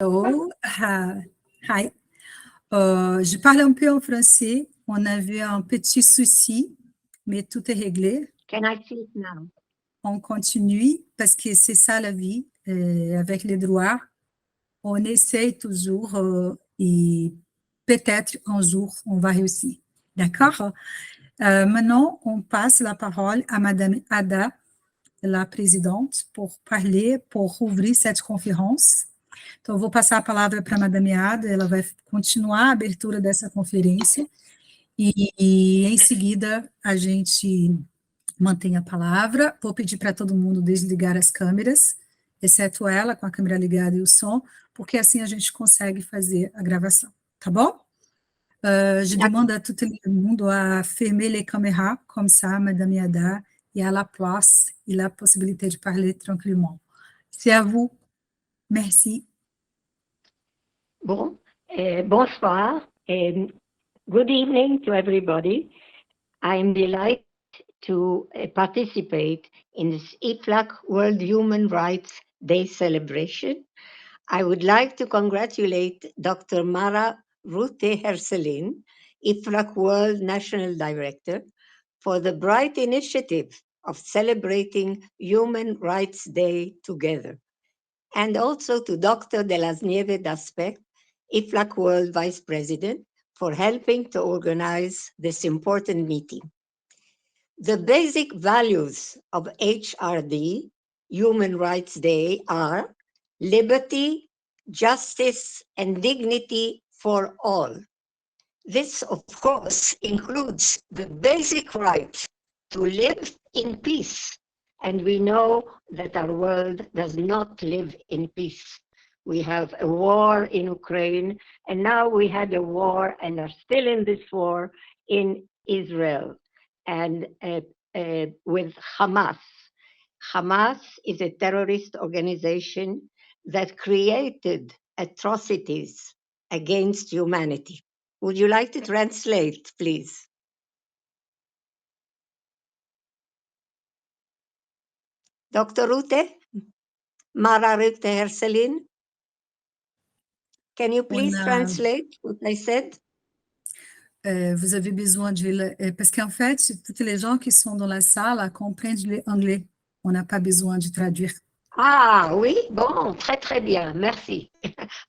Hello, hi. Je parle un peu en français. On avait un petit souci, mais tout est réglé. Can I see it now? On continue parce que c'est ça la vie, avec les droits. On essaye toujours et peut-être un jour on va réussir. D'accord? Maintenant, on passe la parole à Madame Ada, la présidente, pour parler, pour ouvrir cette conférence. Então, eu vou passar a palavra para a Madame Ada, ela vai continuar a abertura dessa conferência, e em seguida a gente mantém a palavra. Vou pedir para todo mundo desligar as câmeras, exceto ela, com a câmera ligada e o som, porque assim a gente consegue fazer a gravação, tá bom? Je demande à tout le monde à fermer les caméras, comme ça, Madame Ada, il y a la place et la possibilité de parler tranquillement. C'est à vous. Merci. Bon, bonsoir, and good evening to everybody. I'm delighted to participate in this IFLAC World Human Rights Day celebration. I would like to congratulate Dr. Mara Rute Herselin, IFLAC World National Director, for the bright initiative of celebrating Human Rights Day together. And also to Dr. Delasnieve Daspect, IFLAC World Vice President, for helping to organize this important meeting. The basic values of HRD, Human Rights Day, are liberty, justice, and dignity for all. This, of course, includes the basic right to live in peace, and we know that our world does not live in peace. We have a war in Ukraine, and now we had a war and are still in this war in Israel, and with Hamas. Hamas is a terrorist organization that created atrocities against humanity. Would you like to translate, please? Dr. Rute? Mara Rute Herselin? Can you please translate what I said? Vous avez besoin de... Parce qu'en fait, toutes les gens qui sont dans la salle comprennent l'anglais. On n'a pas besoin de traduire. Ah oui, bon, très très bien, merci.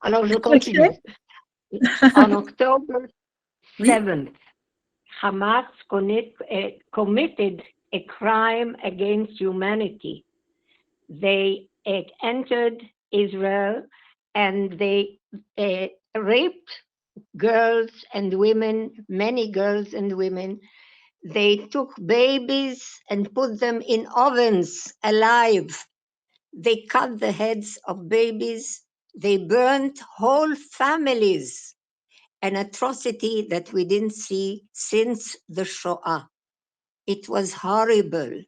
Alors je continue. Okay. On October 7th, Hamas committed a crime against humanity. They entered Israel and they raped girls and women, many girls and women. They took babies and put them in ovens alive. They cut the heads of babies. They burnt whole families, an atrocity that we didn't see since the Shoah. It was horrible.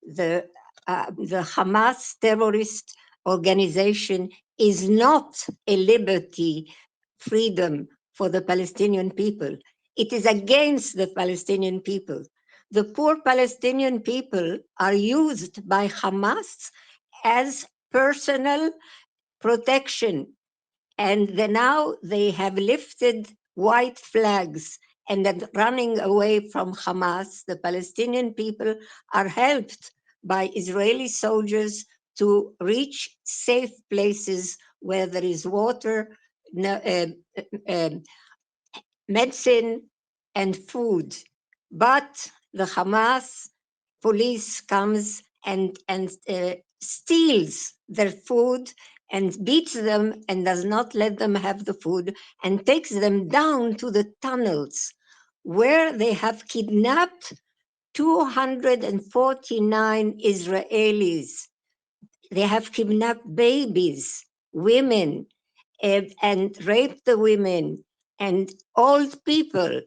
The Hamas terrorist organization is not a liberty, freedom for the Palestinian people. It is against the Palestinian people. The poor Palestinian people are used by Hamas as personal protection. And now they have lifted white flags and are running away from Hamas. The Palestinian people are helped by Israeli soldiers to reach safe places where there is water, medicine, and food. But the Hamas police comes and steals their food and beats them and does not let them have the food and takes them down to the tunnels where they have kidnapped 249 Israelis. They have kidnapped babies, women, and raped the women and old people.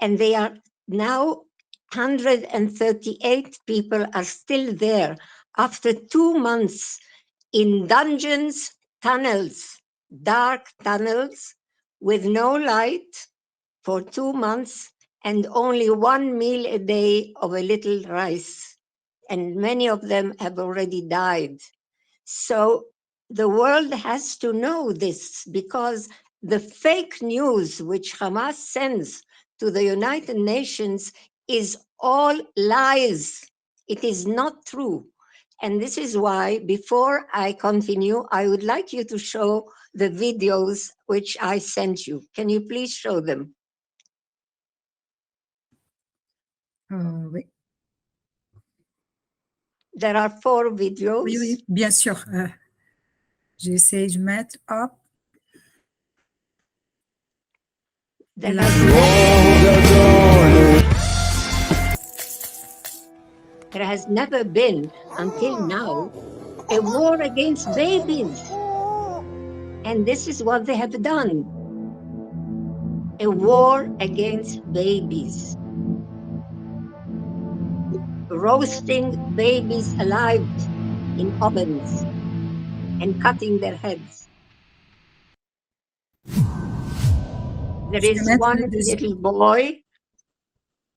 And they are now 138 people are still there after 2 months in dungeons, tunnels, dark tunnels with no light for 2 months and only 1 meal a day of a little rice. And many of them have already died. So the world has to know this, because the fake news which Hamas sends to the United Nations is all lies. It is not true. And this is why, before I continue, I would like you to show the videos which I sent you. Can you please show them? Oui. There are 4 videos. Oui, oui, bien sûr. J'ai essayé de mettre, hop. There has never been, until now, a war against babies. And this is what they have done. A war against babies. Roasting babies alive in ovens and cutting their heads. There is one little boy,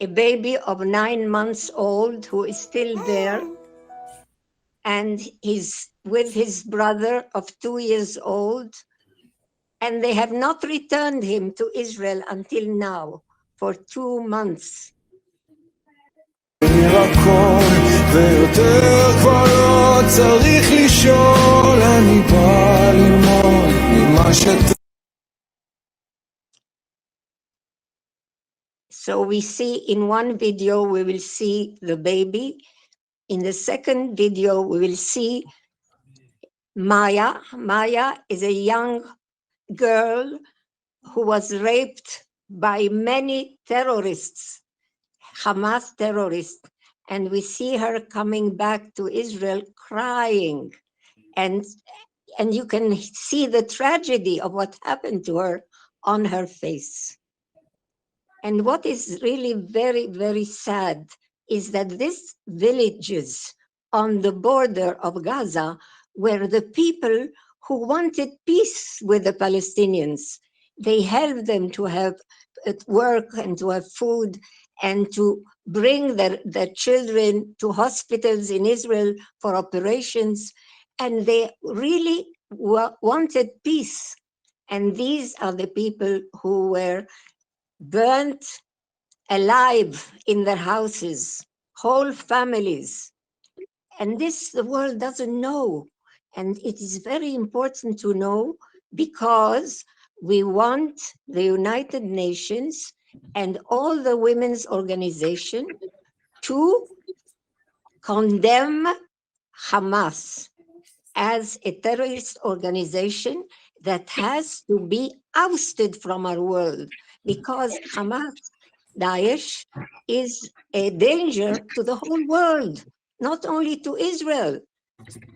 a baby of 9 months old, who is still there, and he's with his brother of 2 years old, and they have not returned him to Israel until now, for 2 months. So we see in one video, we will see the baby. In the second video, we will see Maya. Maya is a young girl who was raped by many terrorists, Hamas terrorists. And we see her coming back to Israel crying. And you can see the tragedy of what happened to her on her face. And what is really very, very sad is that these villages on the border of Gaza were the people who wanted peace with the Palestinians. They helped them to have work and to have food and to bring their children to hospitals in Israel for operations. And they really wanted peace. And these are the people who were burnt alive in their houses, whole families. And this the world doesn't know. And it is very important to know, because we want the United Nations and all the women's organizations to condemn Hamas as a terrorist organization that has to be ousted from our world, because Hamas, Daesh, is a danger to the whole world, not only to Israel.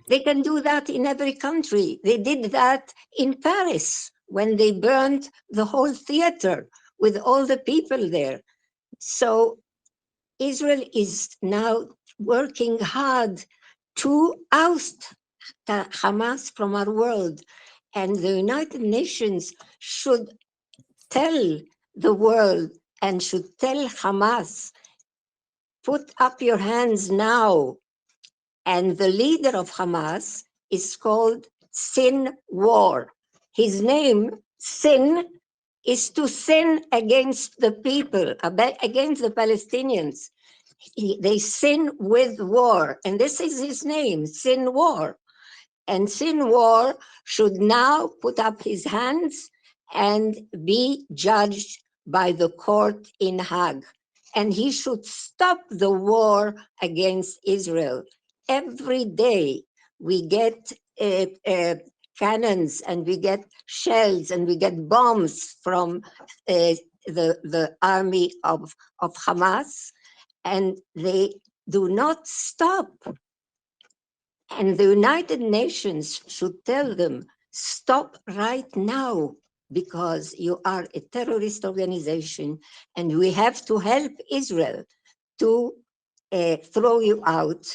They can do that in every country. They did that in Paris when they burned the whole theater with all the people there. So Israel is now working hard to oust Hamas from our world. And the United Nations should tell the world and should tell Hamas, put up your hands now. And the leader of Hamas is called Sinwar. His name, Sin, is to sin against the people, against the Palestinians. They sin with war, and this is his name, Sinwar. And Sinwar should now put up his hands and be judged by the court in Hague. And he should stop the war against Israel. Every day we get cannons and we get shells and we get bombs from the army of Hamas, and they do not stop. And the United Nations should tell them, stop right now, because you are a terrorist organization and we have to help Israel to throw you out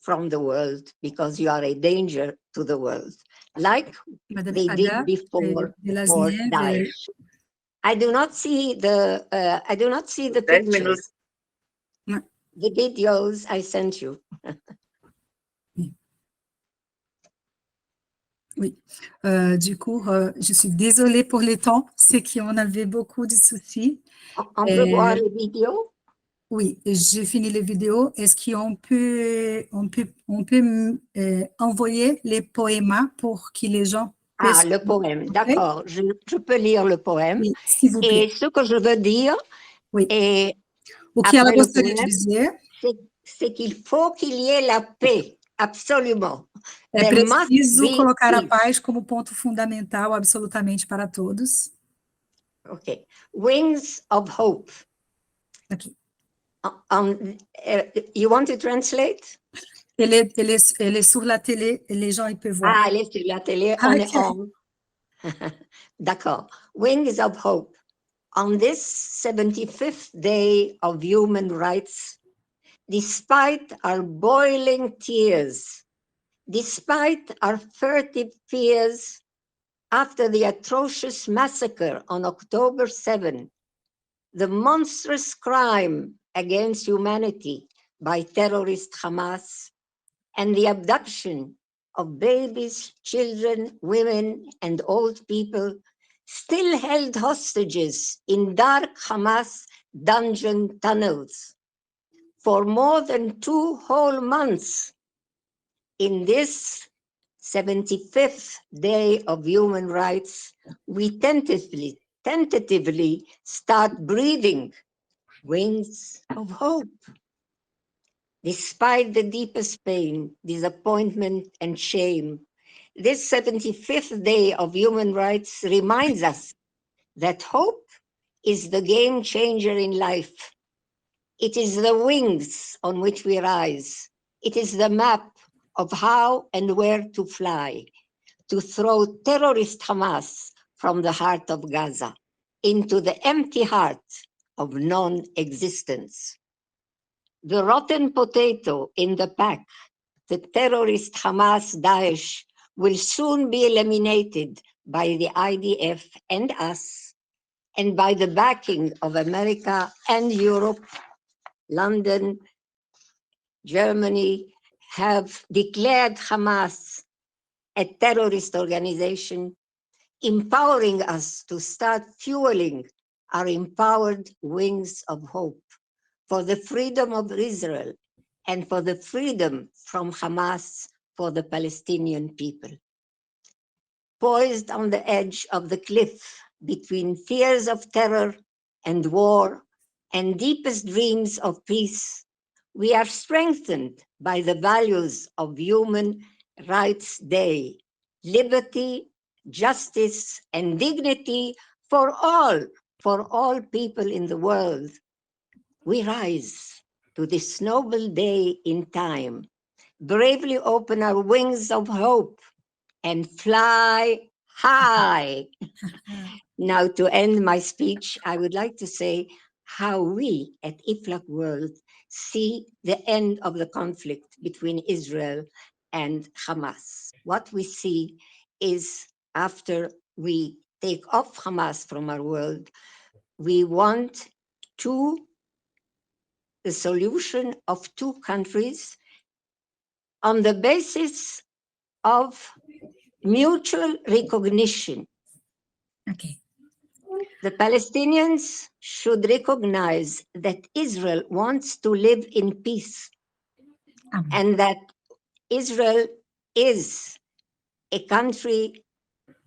from the world, because you are a danger to the world, like they did before for Daesh. I do not see the pictures. The videos I sent you. Oui. Du coup, je suis désolée pour le temps, c'est qu'on avait beaucoup de soucis. On peut voir les vidéos? Oui, j'ai fini les vidéos. Est-ce qu'on peut envoyer les poèmes pour que les gens puissent... Ah, le poème, d'accord. Je peux lire le poème. Oui, s'il vous plaît. Et ce que je veux dire, Oui. et O que ela après le gostaria de poème, dizer c'est qu'il faut qu'il y ait la paix, absolument. é There must preciso be colocar a peace. paz como ponto fundamental absolutamente para todos. Okay. Wings of hope. Aqui. You want to translate? Elle est sur la télé et les gens ils peuvent voir. Ah, elle est sur la télé, on est en. D'accord. Wings of hope. On this 75th day of human rights, despite our boiling tears, despite our furtive fears, after the atrocious massacre on October 7, the monstrous crime against humanity by terrorist Hamas, and the abduction of babies, children, women, and old people still held hostages in dark Hamas dungeon tunnels for more than 2 whole months. In this 75th day of human rights, we tentatively start breathing wings of hope. Despite the deepest pain, disappointment, and shame, this 75th day of human rights reminds us that hope is the game changer in life. It is the wings on which we rise. It is the map of how and where to fly, to throw terrorist Hamas from the heart of Gaza into the empty heart of non-existence. The rotten potato in the pack, the terrorist Hamas Daesh, will soon be eliminated by the IDF and us, and by the backing of America and Europe. London, Germany have declared Hamas a terrorist organization, empowering us to start fueling our empowered wings of hope for the freedom of Israel and for the freedom from Hamas for the Palestinian people. Poised on the edge of the cliff between fears of terror and war and deepest dreams of peace, we are strengthened by the values of Human Rights Day: liberty, justice, and dignity for all people in the world. We rise to this noble day in time, bravely open our wings of hope, and fly high. Now, to end my speech, I would like to say how we at IFLAC World see the end of the conflict between Israel and Hamas. What we see is, after we take off Hamas from our world, we want the solution of 2 countries on the basis of mutual recognition. Okay. The Palestinians should recognize that Israel wants to live in peace, and that Israel is a country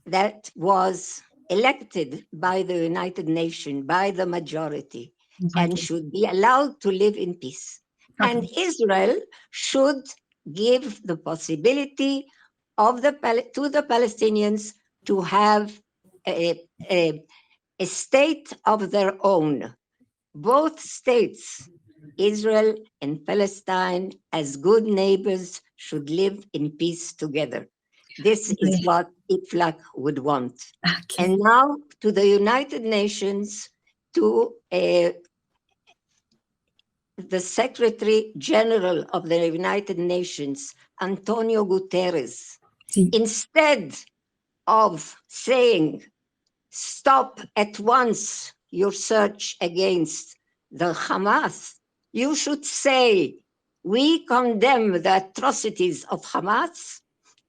that was elected by the United Nations, by the majority, and should be allowed to live in peace. Okay. And Israel should give the possibility to the Palestinians to have a state of their own. Both states, Israel and Palestine, as good neighbors, should live in peace together. This is what IFLAC would want. Okay. And now to the United Nations, to the Secretary General of the United Nations, Antonio Guterres. Sí. Instead of saying, stop at once your search against the Hamas, you should say, we condemn the atrocities of Hamas,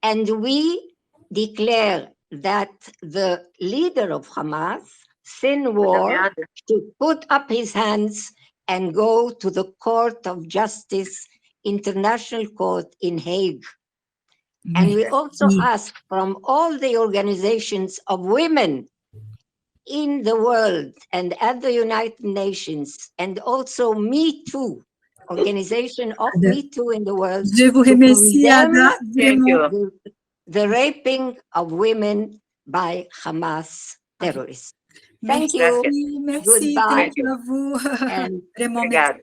and we declare that the leader of Hamas, Sinwar, should put up his hands and go to the Court of Justice, International Court in Hague. And we also ask from all the organizations of women in the world and at the United Nations, and also Me Too, organization of Me Too in the world, Je vous remercie, Ada, vraiment. The raping of women by Hamas terrorists. Thank you. Merci, Goodbye. thank you à vous. And, Vraiment, merci.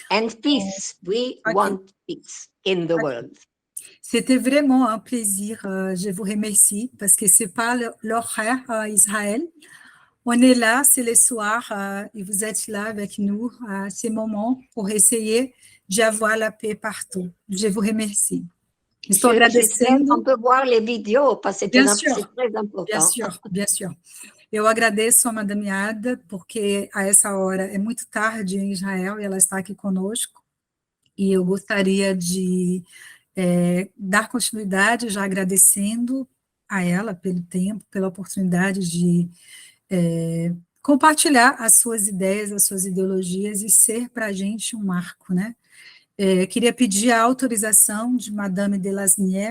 And peace. We want peace in the world. C'était vraiment un plaisir. Je vous remercie parce que c'est pas l'horaire à Israël. On est là, c'est le soir, et vous êtes là avec nous à ces moments pour essayer d'avoir la paix partout. Je vous remercie. Estou agradecendo. On peut voir les vidéos, parce que c'est très important. Bien sûr, bien sûr. Eu agradeço a Madame Ada, porque a essa hora é muito tarde em Israel e ela está aqui conosco. E eu gostaria de dar continuidade, já agradecendo a ela pelo tempo, pela oportunidade de compartilhar as suas ideias, as suas ideologias e ser para a gente um marco, né? Queria pedir a autorização de Madame Delasnier